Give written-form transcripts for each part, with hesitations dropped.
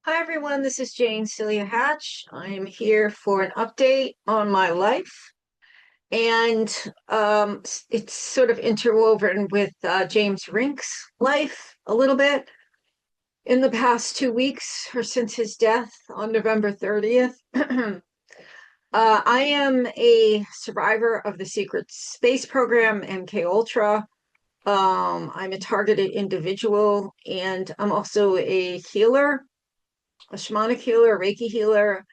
Hi everyone, this is Jane Celia Hatch. I am here for an update on my life, and it's sort of interwoven with James Rink's life a little bit. In the past 2 weeks, or since his death on November 30th, I am a survivor of the secret space program, MK Ultra. I'm a targeted individual, and I'm also a healer, a shamanic healer, a Reiki healer,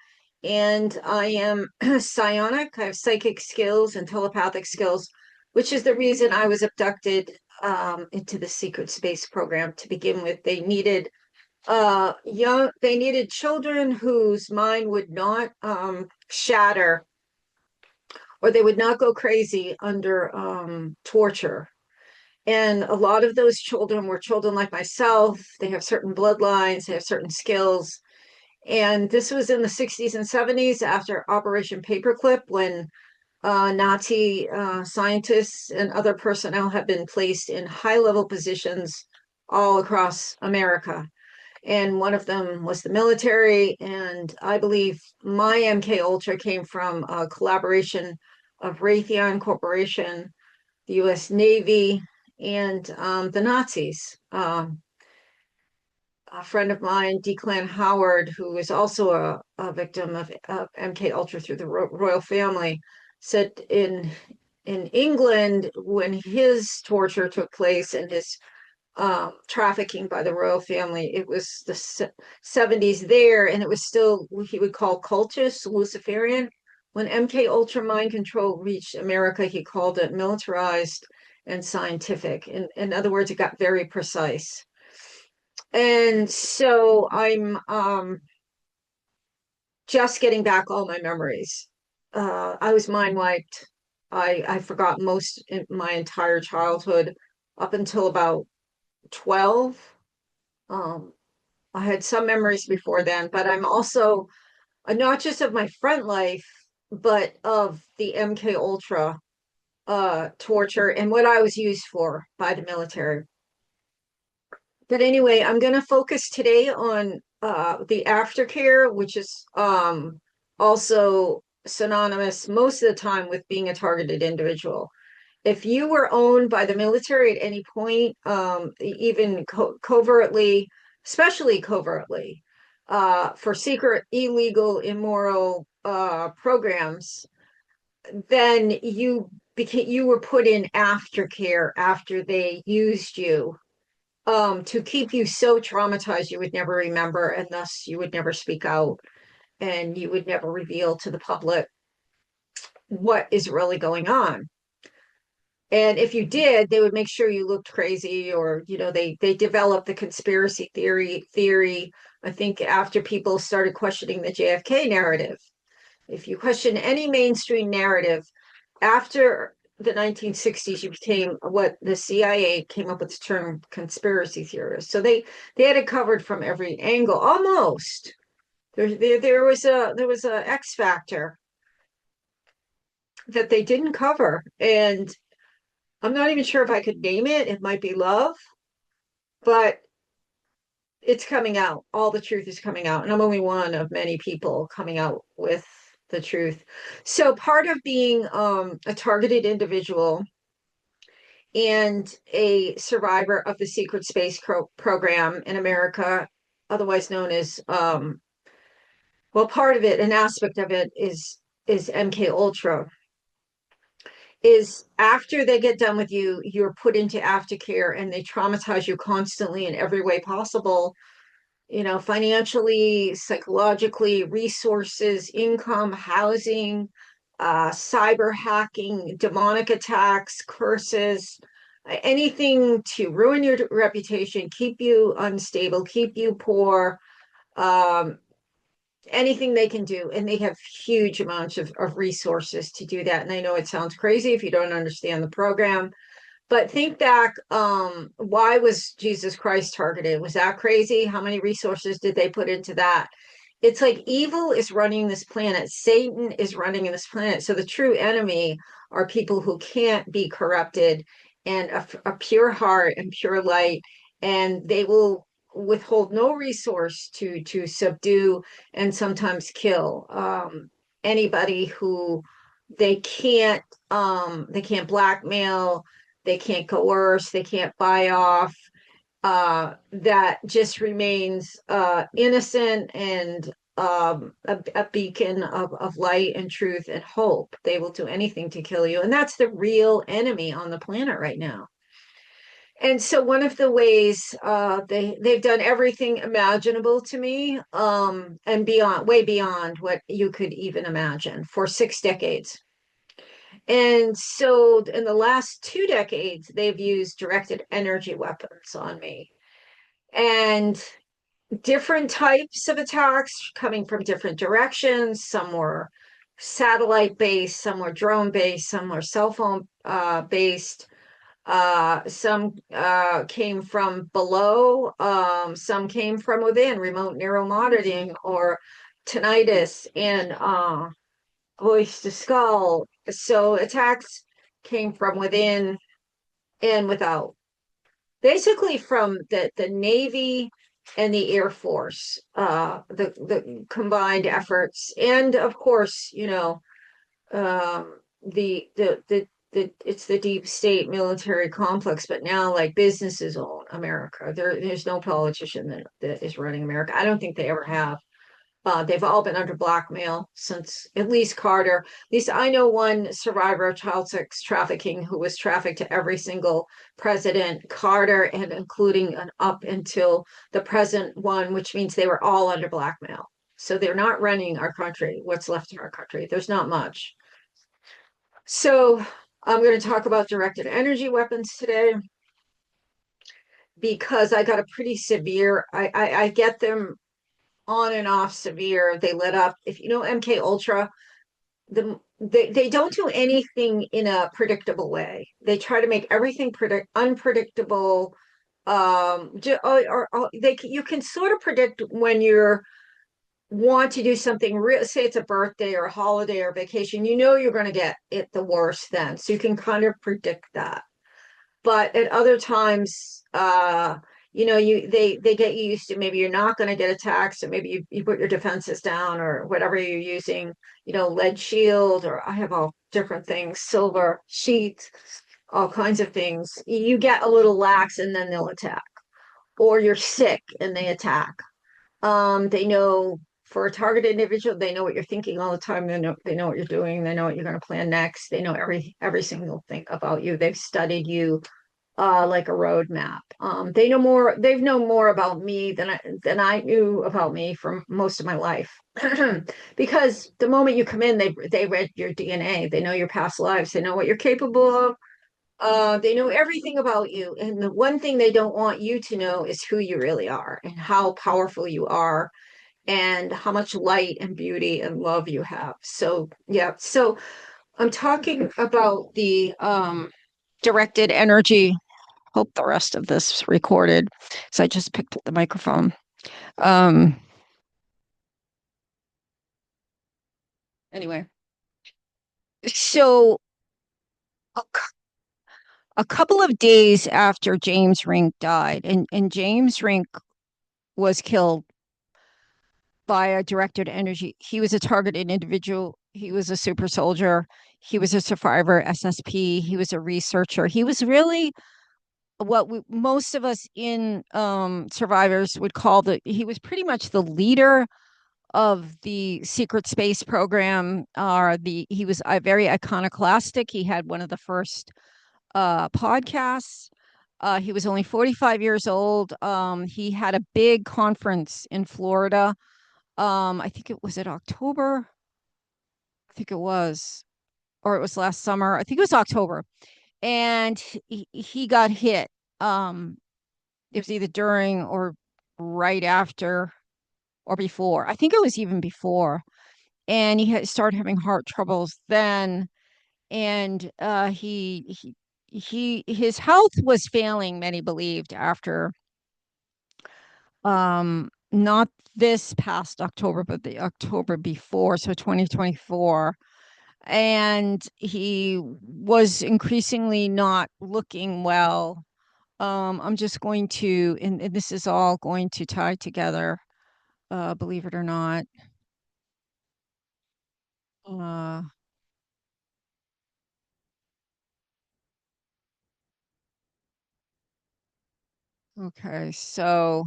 and I am psionic. I have psychic skills and telepathic skills, which is the reason I was abducted into the secret space program to begin with. They needed children whose mind would not shatter, or they would not go crazy under torture. And a lot of those children were children like myself. They have certain bloodlines, they have certain skills. And this was in the 60s and 70s after Operation Paperclip, when Nazi scientists and other personnel had been placed in high-level positions all across America. And one of them was the military. And I believe my MK Ultra came from a collaboration of Raytheon Corporation, the US Navy, and the Nazis. A friend of mine, Declan Howard, who is also a victim of MK Ultra through the royal family, said in England, when his torture took place and his trafficking by the royal family, it was the 70s there, and it was still what he would call cultist, Luciferian. When MK Ultra mind control reached America, he called it militarized and scientific. In other words, it got very precise. And so I'm just getting back all my memories. I was mind wiped. I forgot most in my entire childhood up until about 12. Um, I had some memories before then, but I'm also not just of my front life, but of the MK Ultra torture and what I was used for by the military. But anyway, I'm going to focus today on the aftercare, which is also synonymous most of the time with being a targeted individual. If you were owned by the military at any point, even covertly, especially covertly, for secret, illegal, immoral programs, then you were put in aftercare after they used you, to keep you so traumatized you would never remember, and thus you would never speak out, and you would never reveal to the public what is really going on. And if you did, they would make sure you looked crazy, or they developed the conspiracy theory. I think after people started questioning the JFK narrative. If you question any mainstream narrative after the 1960s, you became what the CIA came up with the term conspiracy theorist. So they had it covered from every angle, almost. There was a X factor that they didn't cover, and I'm not even sure if I could name it. It might be love, but it's coming out. All the truth is coming out, and I'm only one of many people coming out with the truth. So part of being a targeted individual and a survivor of the secret space program in America, otherwise known as, well, part of it, an aspect of it is MK Ultra, is after they get done with you, you're put into aftercare, and they traumatize you constantly in every way possible, financially, psychologically, resources, income, housing, cyber hacking, demonic attacks, curses, anything to ruin your reputation, keep you unstable, keep you poor, um, anything they can do. And they have huge amounts of resources to do that. And I know it sounds crazy if you don't understand the program, but think back, why was Jesus Christ targeted? Was that crazy? How many resources did they put into that? It's like evil is running this planet. Satan is running this planet. So the true enemy are people who can't be corrupted, and a pure heart and pure light. And they will withhold no resource to subdue and sometimes kill anybody who they can't they can't blackmail, they can't coerce, they can't buy off, that just remains innocent and a beacon of light and truth and hope. They will do anything to kill you. And that's the real enemy on the planet right now. And so one of the ways they've done everything imaginable to me, and beyond, way beyond what you could even imagine for 6 decades. And so in the last 2 decades, they've used directed energy weapons on me. And different types of attacks coming from different directions. Some were satellite based, some were drone based, some were cell phone based. Some came from below, some came from within, remote neuromonitoring or tinnitus and voice to skull. So attacks came from within and without, basically from the Navy and the Air Force, the combined efforts, and of course, it's the deep state military complex, but now like businesses own America. There's no politician that is running America. I don't think they ever have. They've all been under blackmail since at least Carter. At least I know one survivor of child sex trafficking who was trafficked to every single president, Carter, and including an up until the present one, which means they were all under blackmail. So they're not running our country, what's left of our country. There's not much. So I'm going to talk about directed energy weapons today because I got a pretty severe, I get them on and off severe. They let up. If you know MK Ultra, they don't do anything in a predictable way. They try to make everything unpredictable. You can sort of predict when you're want to do something real, say it's a birthday or a holiday or a vacation, you're going to get it the worst then. So you can kind of predict that. But at other times, they get you used to, maybe you're not going to get attacked, so maybe you put your defenses down or whatever you're using, lead shield, or I have all different things, silver sheets, all kinds of things. You get a little lax and then they'll attack, or you're sick and they attack. They know, for a targeted individual, they know what you're thinking all the time. They know what you're doing. They know what you're going to plan next. They know every single thing about you. They've studied you like a roadmap. They've known more about me than I knew about me for most of my life. Because the moment you come in, they read your DNA. They know your past lives. They know what you're capable of. They know everything about you. And the one thing they don't want you to know is who you really are and how powerful you are and how much light and beauty and love you have. So, yeah. So I'm talking about the directed energy. Hope the rest of this is recorded. So I just picked up the microphone. Anyway, so a, a couple of days after James Rink died, and James Rink was killed by a directed energy. He was a targeted individual. He was a super soldier. He was a survivor SSP. He was a researcher. He was really what most of us in survivors would call he was pretty much the leader of the secret space program. He was very iconoclastic. He had one of the first podcasts. He was only 45 years old. He had a big conference in Florida. I think it was in October. I think it was, or it was last summer. I think it was October. And he got hit. It was either during or right after or before. I think it was even before. And he started having heart troubles then. And his health was failing, many believed, after not this past October, but the October before, so 2024. And he was increasingly not looking well. I'm just going to, and this is all going to tie together, believe it or not. Uh, okay, so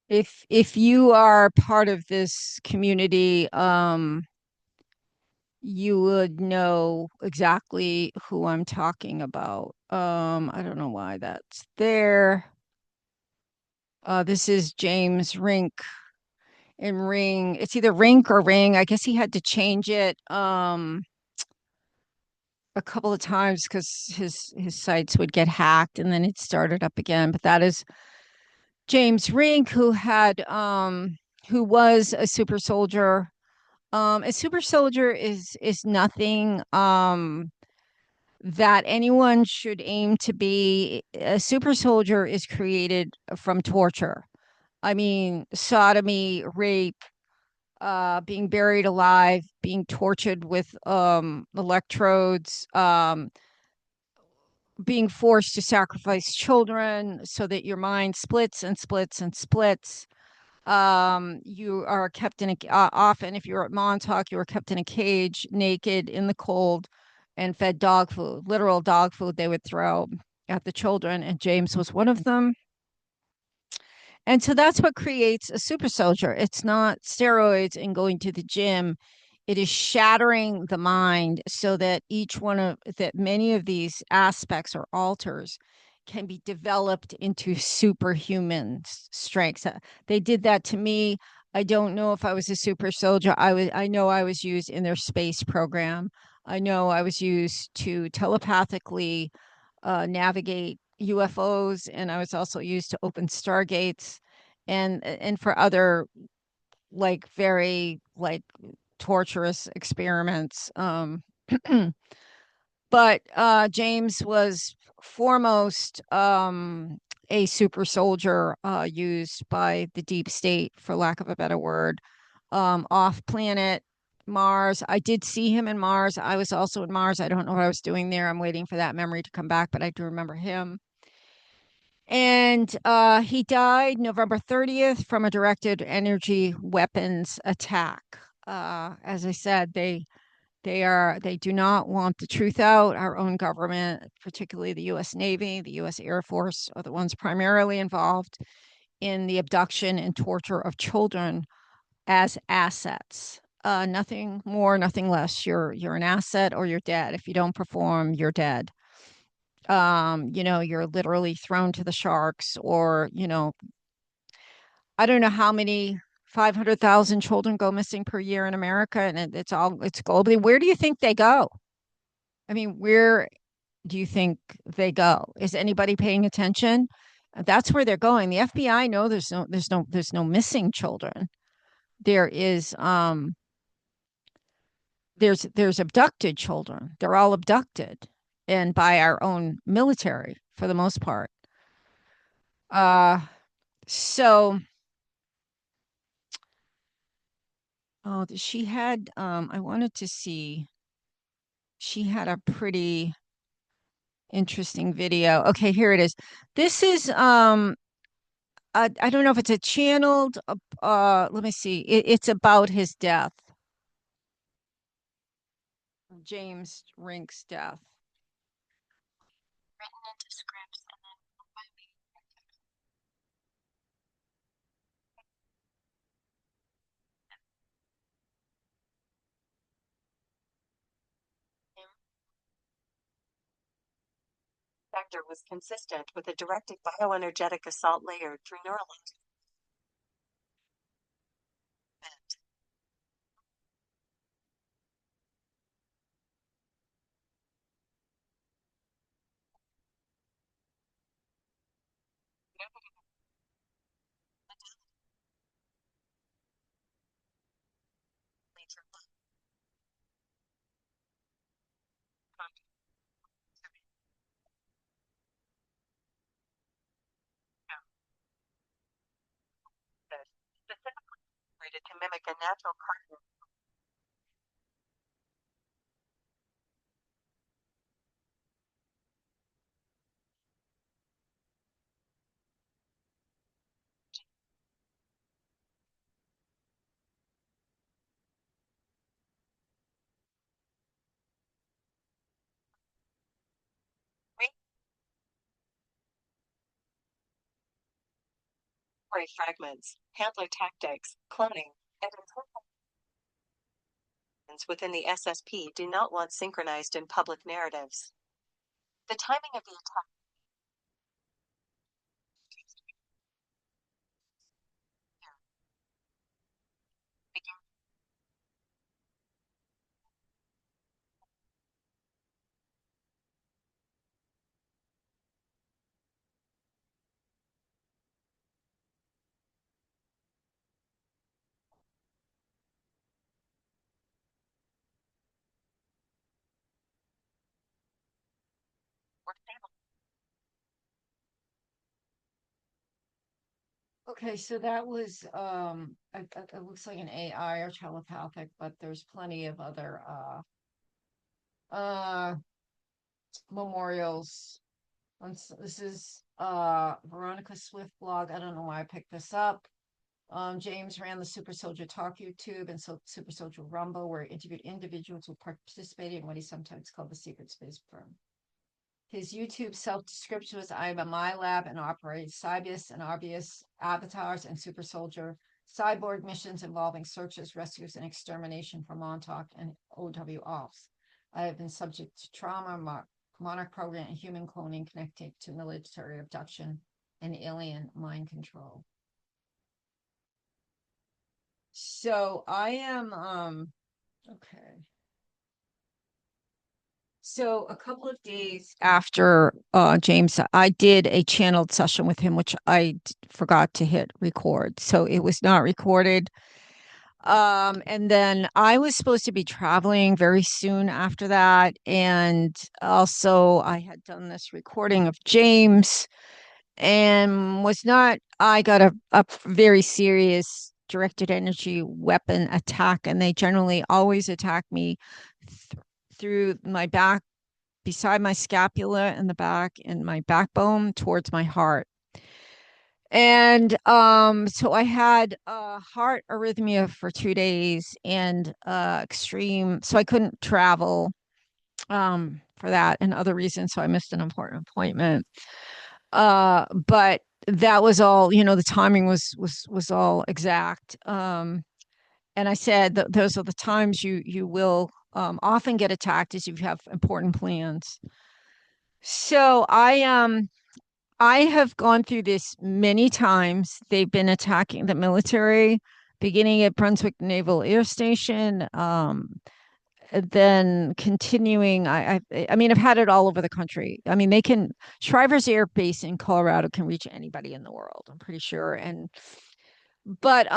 if you are part of this community, you would know exactly who I'm talking about. I don't know why that's there. This is James Rink in Ring. It's either Rink or Ring. I guess he had to change it a couple of times because his sites would get hacked and then it started up again. But that is James Rink, who was a super soldier. A super soldier is nothing that anyone should aim to be. A super soldier is created from torture. I mean, sodomy, rape, being buried alive, being tortured with electrodes, being forced to sacrifice children so that your mind splits and splits and splits. You are kept in a often, if you're at Montauk, you are kept in a cage, naked in the cold, and fed dog food, literal dog food they would throw at the children. And James was one of them. And so that's what creates a super soldier. It's not steroids and going to the gym. It is shattering the mind so that that many of these aspects or alters can be developed into superhuman strengths. They did that to me. I don't know if I was a super soldier. I know I was used in their space program. I know I was used to telepathically navigate UFOs, and I was also used to open stargates, and for other like very like torturous experiments. But James was foremost a super soldier used by the deep state, for lack of a better word, off planet Mars. I did see him in Mars. I was also in Mars. I don't know what I was doing there. I'm waiting for that memory to come back, but I do remember him. And he died November 30th from a directed energy weapons attack. As I said, they do not want the truth out. Our own government, particularly the U.S. Navy, the U.S. Air Force, are the ones primarily involved in the abduction and torture of children as assets. Nothing more, nothing less. You're an asset or you're dead. If you don't perform, you're dead. You're literally thrown to the sharks, or I don't know how many 500,000 children go missing per year in America, and it's globally. Where do you think they go? I mean, where do you think they go? Is anybody paying attention? That's where they're going. The FBI know there's no missing children. There is there's abducted children. They're all abducted, and by our own military for the most part. Uh so she had I wanted to see, she had a pretty interesting video. Okay, here it is. This is I don't know if it's a channeled let me see. It's about his death. James Rink's death. Vector was consistent with a directed bioenergetic assault layer through neural specifically created to mimic a natural cartoon. Memory fragments, handler tactics, cloning, and improvements within the SSP do not want synchronized in public narratives. The timing of the attack began or stable. Okay, so that was it looks like an AI or telepathic, but there's plenty of other uh memorials. This is Veronica Swift blog. I don't know why I picked this up. James ran the Super Soldier Talk YouTube and Super Soldier Rumble, where he interviewed individuals who participated in what he sometimes called the secret space program. His YouTube self-description was, I am a My Lab and operate Cybius and obvious avatars and super soldier cyborg missions involving searches, rescues, and extermination for Montauk and OW ops. I have been subject to trauma, monarch program, and human cloning connected to military abduction and alien mind control. So I am, okay. So a couple of days after James, I did a channeled session with him, which I forgot to hit record. So it was not recorded. And then I was supposed to be traveling very soon after that. And also I had done this recording of James and was not, I got a very serious directed energy weapon attack, and they generally always attack me through my back, beside my scapula in the back, and my backbone towards my heart. And so I had heart arrhythmia for 2 days and extreme, so I couldn't travel for that and other reasons. So I missed an important appointment. But that was all, the timing was all exact. And I said that those are the times you will often get attacked as you have important plans. So I have gone through this many times. They've been attacking the military, beginning at Brunswick Naval Air Station, then continuing. I mean, I've had it all over the country. I mean, Shriver's Air Base in Colorado can reach anybody in the world, I'm pretty sure. But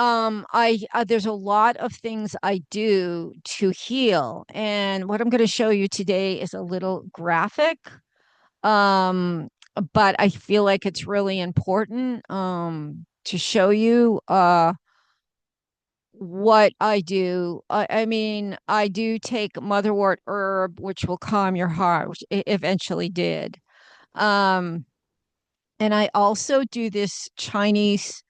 there's a lot of things I do to heal, and what I'm going to show you today is a little graphic. Um, but I feel like it's really important to show you what I do. I mean, I do take motherwort herb, which will calm your heart, which it eventually did. Um, and I also do this Chinese,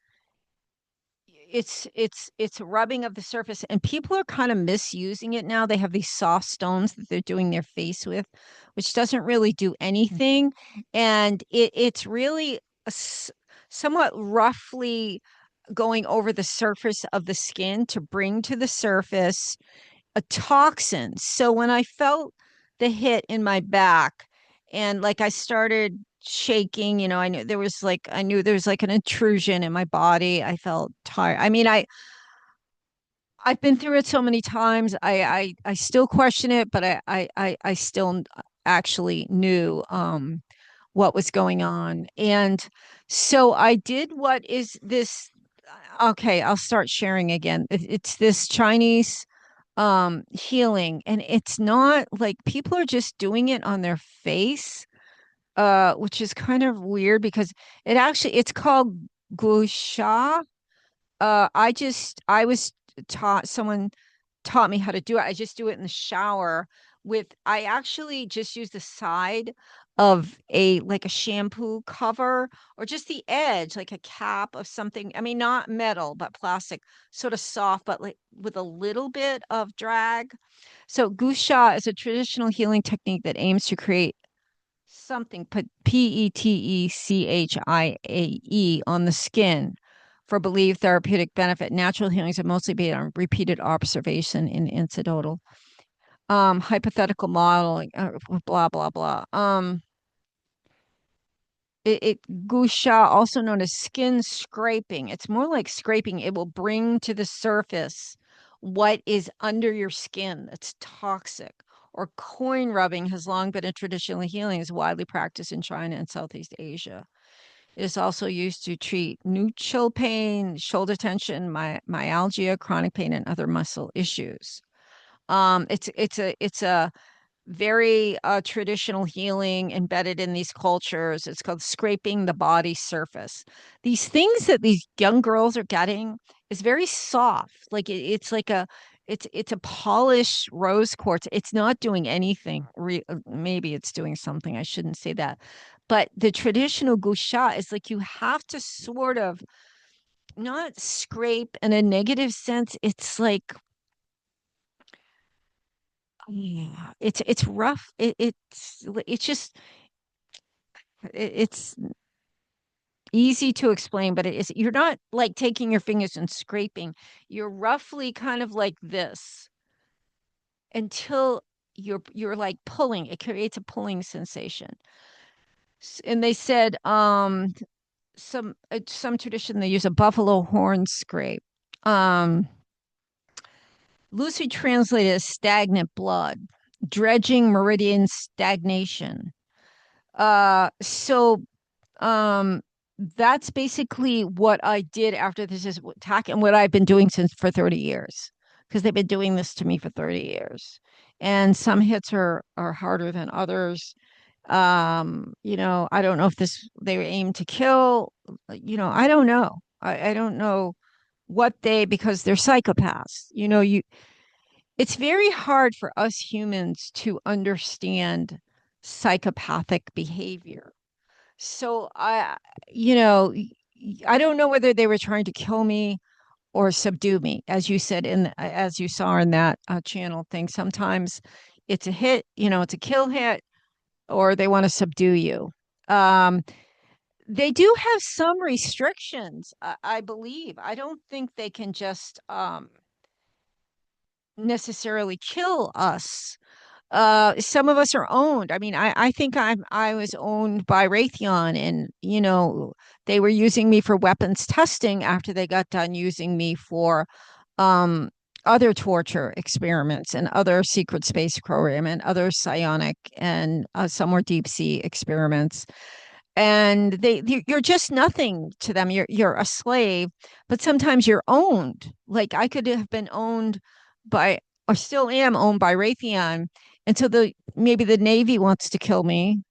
it's rubbing of the surface, and people are kind of misusing it now. They have these soft stones that they're doing their face with, which doesn't really do anything. And it's really somewhat roughly going over the surface of the skin to bring to the surface a toxin. So when I felt the hit in my back, and like I started shaking, I knew there was like an intrusion in my body. I felt tired. I mean, I've been through it so many times. I still question it, but I still actually knew what was going on. And so I did what is this. Okay, I'll start sharing again. It's this Chinese healing, and it's not like people are just doing it on their face, which is kind of weird because it's called gusha. I was taught, someone taught me how to do it. I just do it in the shower I actually just use the side of like a shampoo cover, or just the edge, like a cap of something. I mean, not metal, but plastic, sort of soft, but like with a little bit of drag. So gusha is a traditional healing technique that aims to create something, put Petechie on the skin, for believed therapeutic benefit. Natural healings are mostly based on repeated observation in incidental. Hypothetical modeling, blah, blah, blah. Gua sha, also known as skin scraping. It's more like scraping. It will bring to the surface what is under your skin that's toxic. Or coin rubbing has long been a traditional healing, is widely practiced in China and Southeast Asia. It is also used to treat neutral pain, shoulder tension, myalgia, chronic pain, and other muscle issues. It's a very traditional healing embedded in these cultures. It's called scraping the body surface. These things that these young girls are getting is very soft. Like it's like it's a polished rose quartz. It's not doing anything. Maybe it's doing something. I shouldn't say that. But the traditional gua sha is like you have to sort of not scrape in a negative sense. It's like yeah, it's rough. It's just it's easy to explain, but it is you're not like taking your fingers and scraping. You're roughly kind of like this until you're like pulling. It creates a pulling sensation. And they said some tradition they use a buffalo horn scrape. Loosely translated as stagnant blood, dredging meridian stagnation. So um that's basically what I did after this is attack and what I've been doing since for 30 years because they've been doing this to me for 30 years. And some hits are harder than others. I don't know if this they were aimed to kill, I don't know. I don't know what they because they're psychopaths. It's very hard for us humans to understand psychopathic behavior. So you know, I don't know whether they were trying to kill me or subdue me, as you said as you saw in that channel thing. Sometimes it's a hit, it's a kill hit, or they want to subdue you. Um, they do have some restrictions, I believe. I don't think they can just necessarily kill us. Some of us are owned. I mean, I think I was owned by Raytheon, and they were using me for weapons testing after they got done using me for um other torture experiments and other secret space program and other psionic and some more deep sea experiments. And you're just nothing to them. You're a slave, but sometimes you're owned. Like I could have been owned by or still am owned by Raytheon. And so maybe the Navy wants to kill me,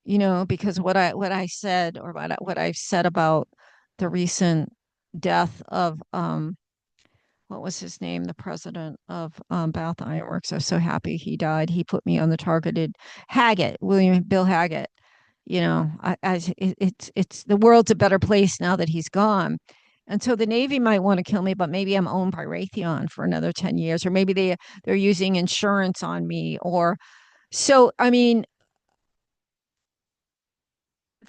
because what I said or what I've said about the recent death of what was his name? The president of Bath Iron Works. I was so happy he died. He put me on the targeted Bill Haggett. It's the world's a better place now that he's gone. And so the Navy might want to kill me, but maybe I'm owned by Raytheon for another 10 years, or maybe they're using insurance on me. Or so I mean,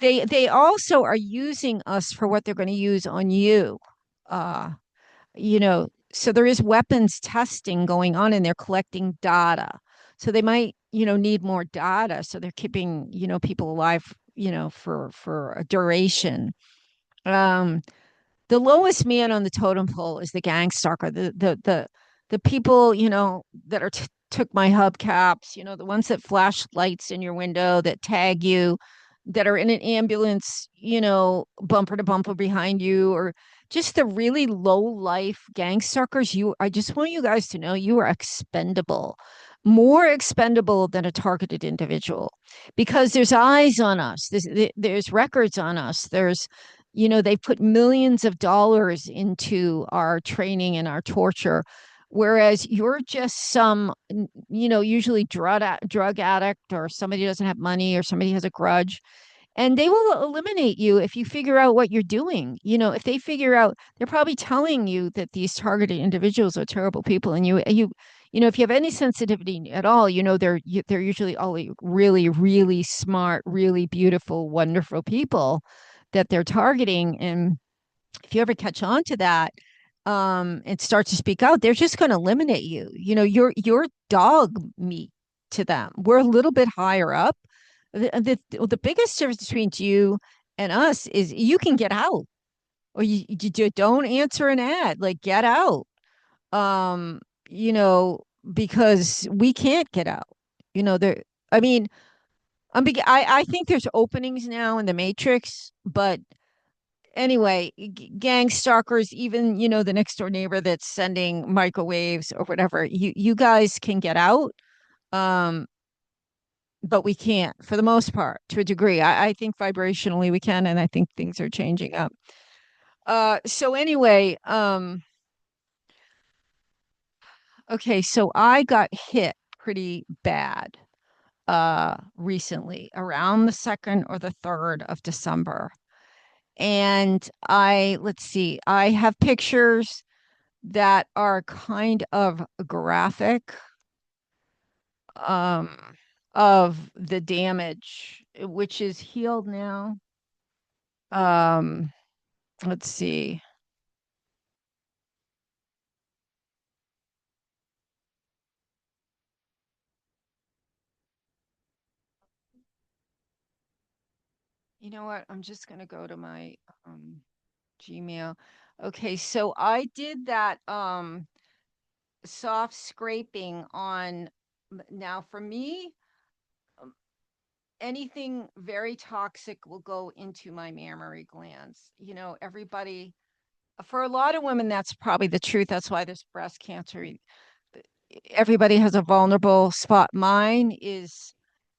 they also are using us for what they're going to use on you. Uh, so there is weapons testing going on and they're collecting data. So they might, need more data. So they're keeping, people alive, for a duration. Um, the lowest man on the totem pole is the gangstalker, the people, that took my hubcaps, the ones that flash lights in your window, that tag you, that are in an ambulance, bumper to bumper behind you, or just the really low life gangstalkers. I just want you guys to know you are expendable, more expendable than a targeted individual, because there's eyes on us. There's records on us. They put millions of dollars into our training and our torture, whereas you're just some, usually drug addict, or somebody who doesn't have money, or somebody has a grudge, and they will eliminate you if you figure out what you're doing. If they figure out, they're probably telling you that these targeted individuals are terrible people, and if you have any sensitivity at all, they're usually all really, really smart, really beautiful, wonderful people that they're targeting. And if you ever catch on to that, and start to speak out, they're just going to eliminate you. You know, you're dog meat to them. We're a little bit higher up. The biggest difference between you and us is you can get out, or you don't answer an ad, like get out. Um, you know, because we can't get out. You know, there. I mean, I think there's openings now in the Matrix, but anyway, Gangstalkers, even the next door neighbor that's sending microwaves or whatever, you guys can get out, um, but we can't for the most part to a degree. I think vibrationally we can, and I think things are changing up. So anyway, okay, so I got hit pretty bad recently around the 2nd or the 3rd of December. And let's see, I have pictures that are kind of graphic, um, of the damage, which is healed now. Um, let's see. You know what? I'm just going to go to my Gmail. Okay, so I did that soft scraping on. Now for me, um, anything very toxic will go into my mammary glands. You know, everybody, for a lot of women, that's probably the truth. That's why there's breast cancer. Everybody has a vulnerable spot. Mine is,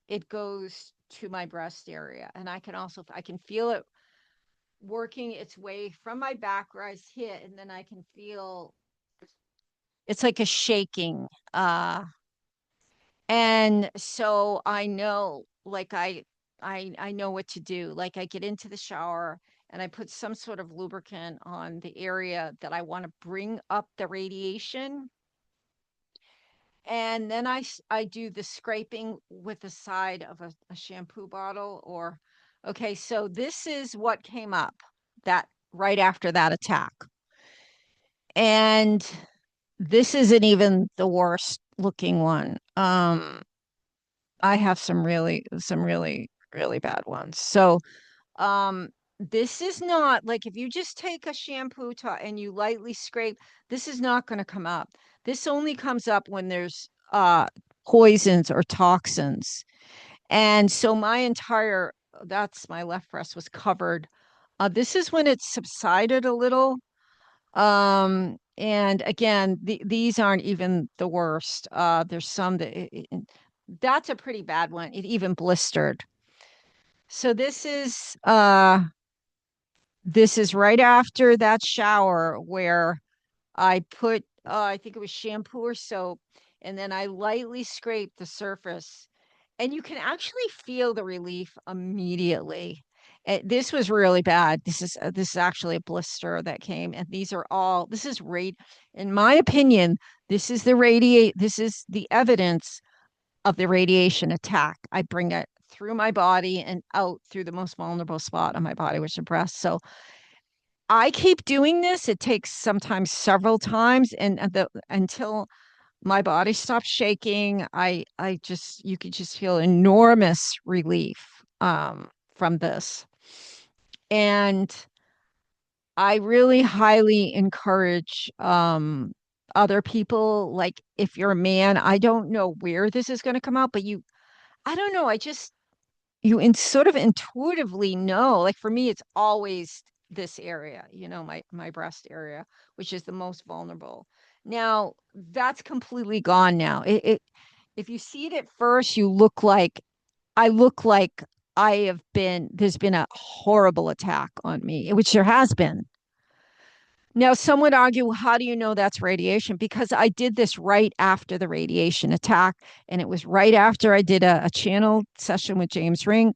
it goes to my breast area. And I can feel it working its way from my back where I was hit. And then I can feel it's like a shaking. And so I know, like I know what to do. Like I get into the shower and I put some sort of lubricant on the area that I want to bring up the radiation. And then I do the scraping with the side of a shampoo bottle or okay, so this is what came up that right after that attack. And this isn't even the worst looking one. I have some really bad ones. So, this is not like if you just take a shampoo and you lightly scrape, this is not going to come up. This only comes up when there's poisons or toxins. And so that's my left breast was covered. This is when it subsided a little. And again, these aren't even the worst. There's some that's a pretty bad one. It even blistered. So this is right after that shower where I put I think it was shampoo or soap, and then I lightly scraped the surface, and you can actually feel the relief immediately. This was really bad. This is actually a blister that came, and this is in my opinion, this is the evidence of the radiation attack. I bring it through my body and out through the most vulnerable spot on my body, which is the breast. So I keep doing this. It takes sometimes several times, and until my body stops shaking, you could just feel enormous relief from this. And I really highly encourage other people, like if you're a man, I don't know where this is going to come out, but I don't know. Sort of intuitively know. Like for me, it's always this area, my breast area, which is the most vulnerable. Now that's completely gone now. If you see it at first, I look like there's been a horrible attack on me, which there has been. Now, some would argue, well, how do you know that's radiation? Because I did this right after the radiation attack, and it was right after I did a channel session with James Rink,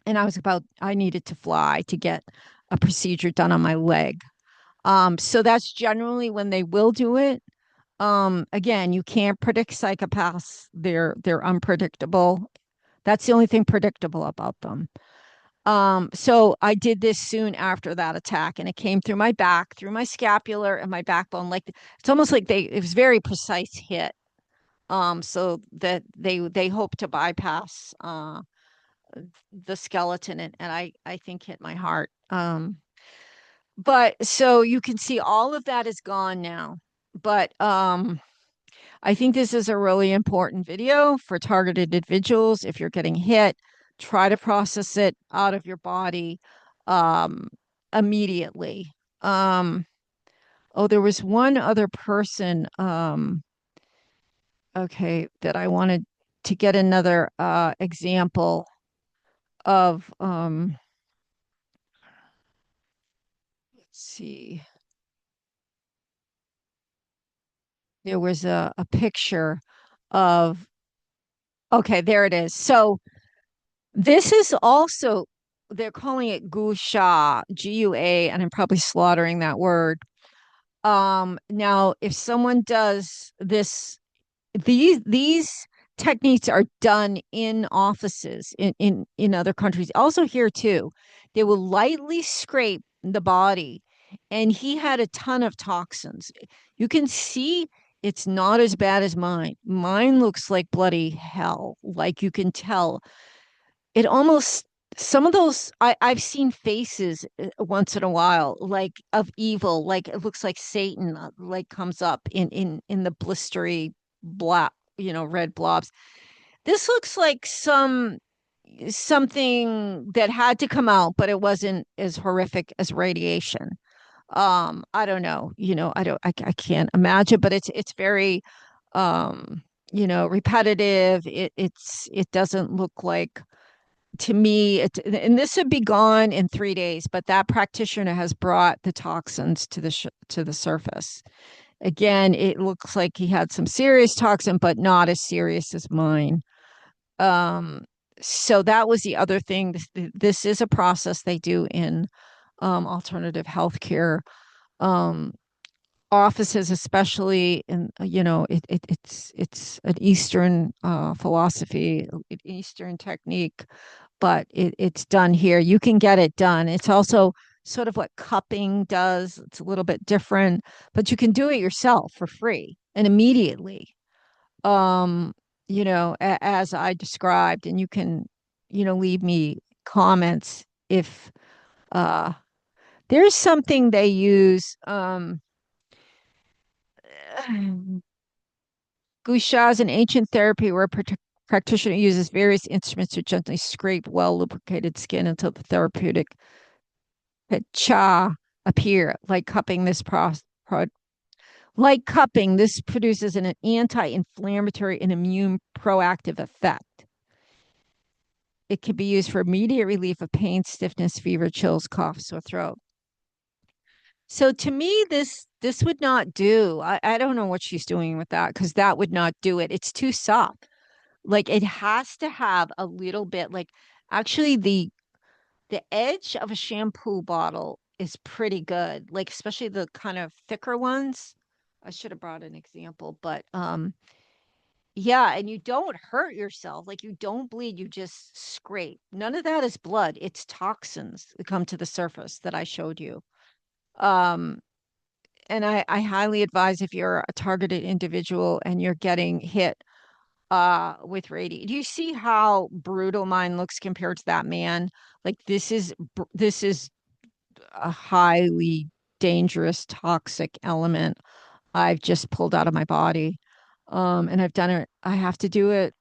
and I needed to fly to get a procedure done on my leg. So that's generally when they will do it. Again, you can't predict psychopaths. They're unpredictable. That's the only thing predictable about them. So I did this soon after that attack, and it came through my back, through my scapular and my backbone. Like it's almost like it was very precise hit. So that they hope to bypass the skeleton, and I think hit my heart. But so you can see all of that is gone now. But I think this is a really important video for targeted individuals. If you're getting hit, try to process it out of your body um, immediately. Oh, there was one other person, okay, that I wanted to get another example of. Let's see. There was a picture of, okay, there it is. So this is also, they're calling it gusha, Gua, and I'm probably slaughtering that word. Now, if someone does this, these techniques are done in offices in other countries, also here too. They will lightly scrape the body, and he had a ton of toxins. You can see it's not as bad as mine. Mine looks like bloody hell. Like you can tell it almost, some of those I've seen faces once in a while, like of evil, like it looks like Satan, like comes up in the blistery blob, red blobs. This looks like something that had to come out, but it wasn't as horrific as radiation. I don't know, I can't imagine, but it's very repetitive. It doesn't look like, to me, and this would be gone in 3 days, but that practitioner has brought the toxins to the surface. Again, it looks like he had some serious toxin, but not as serious as mine. Um, so that was the other thing. This is a process they do in alternative healthcare offices, especially in, it's an Eastern philosophy, an Eastern technique, but it's done here. You can get it done. It's also sort of what cupping does. It's a little bit different, but you can do it yourself for free and immediately. Um, as I described, and you can, leave me comments if uh there's something they use. Gusha is an ancient therapy where a practitioner uses various instruments to gently scrape well lubricated skin until the therapeutic cha appear. Like cupping, this produces an anti-inflammatory and immune proactive effect. It can be used for immediate relief of pain, stiffness, fever, chills, cough, sore throat. So to me, this would not do. I don't know what she's doing with that, because that would not do it. It's too soft. Like it has to have a little bit, like actually the edge of a shampoo bottle is pretty good, like especially the kind of thicker ones. I should have brought an example, but yeah, and you don't hurt yourself, like you don't bleed, you just scrape. None of that is blood. It's toxins that come to the surface that I showed you. Um, and I highly advise, if you're a targeted individual and you're getting hit with radiation. Do you see how brutal mine looks compared to that man? Like this is a highly dangerous toxic element I've just pulled out of my body. And I've done it. I have to do it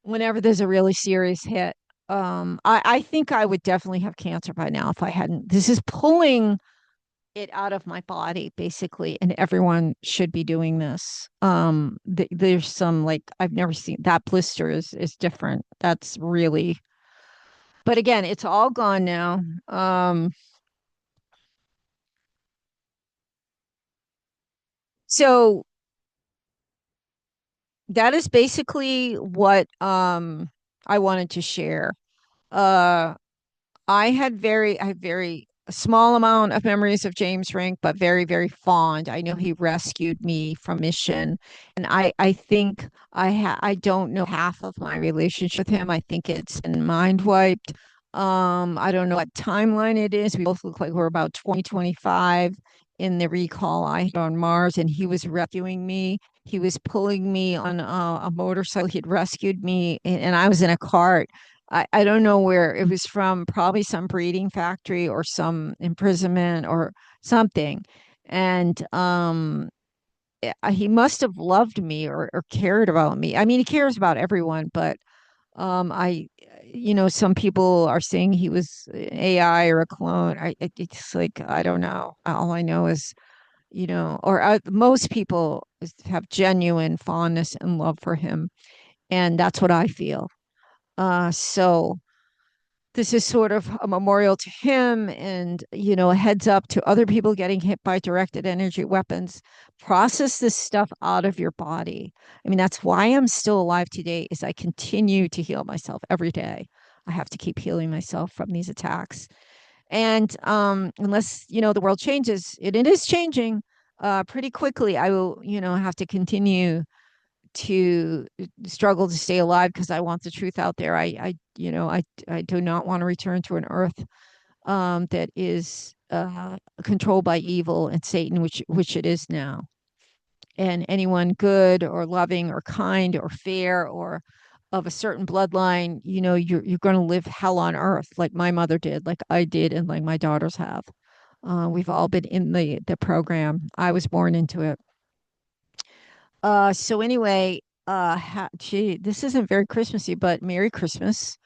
whenever there's a really serious hit. I think I would definitely have cancer by now if I hadn't. This is pulling it out of my body basically, and everyone should be doing this. There's some, like, I've never seen that blister is different. That's really, but again, it's all gone now. So that is basically what I wanted to share. uh I had very a small amount of memories of James Rink, but very, very fond. I know he rescued me from mission, and I think I don't know half of my relationship with him. I think it's been mind wiped. I don't know what timeline it is. We both look like we're about 2025 in the recall I had on Mars, and he was rescuing me. He was pulling me on a motorcycle. He had rescued me, and I was in a cart. I don't know where it was from, probably some breeding factory or some imprisonment or something. And he must have loved me or cared about me. I mean, he cares about everyone, but some people are saying he was an AI or a clone. It's like, I don't know. All I know is, most people have genuine fondness and love for him. And that's what I feel. So this is sort of a memorial to him and, a heads up to other people getting hit by directed energy weapons. Process this stuff out of your body. I mean, that's why I'm still alive today is I continue to heal myself every day. I have to keep healing myself from these attacks. And unless, the world changes, it is changing pretty quickly, I will, have to continue to struggle to stay alive because I want the truth out there. I do not want to return to an earth that is controlled by evil and Satan, which it is now. And anyone good or loving or kind or fair or of a certain bloodline, you're going to live hell on earth like my mother did, like I did, and like my daughters have. We've all been in the program. I was born into it. So anyway, gee, this isn't very Christmassy, but Merry Christmas.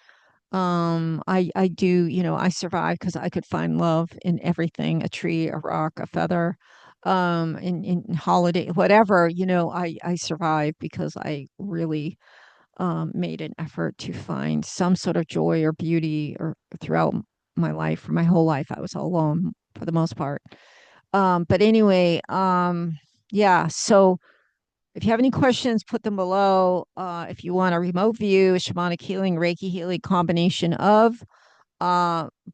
I do, I survived because I could find love in everything, a tree, a rock, a feather, in holiday, whatever, I survived because I really made an effort to find some sort of joy or beauty or throughout my life, for my whole life. I was all alone for the most part. But anyway, yeah, so if you have any questions, put them below. If you want a remote view, shamanic healing, Reiki healing, combination of,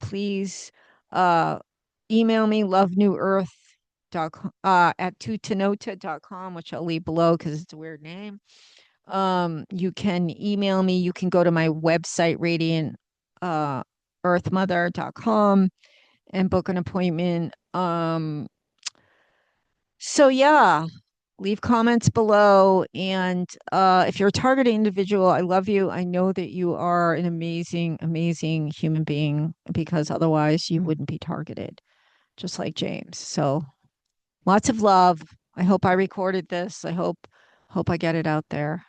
please email me at tutanota.com, which I'll leave below because it's a weird name. You can email me. You can go to my website, radiant earthmother.com, and book an appointment. So yeah, leave comments below. And if you're a targeted individual, I love you. I know that you are an amazing, amazing human being because otherwise you wouldn't be targeted, just like James. So lots of love. I hope I recorded this. I hope I get it out there.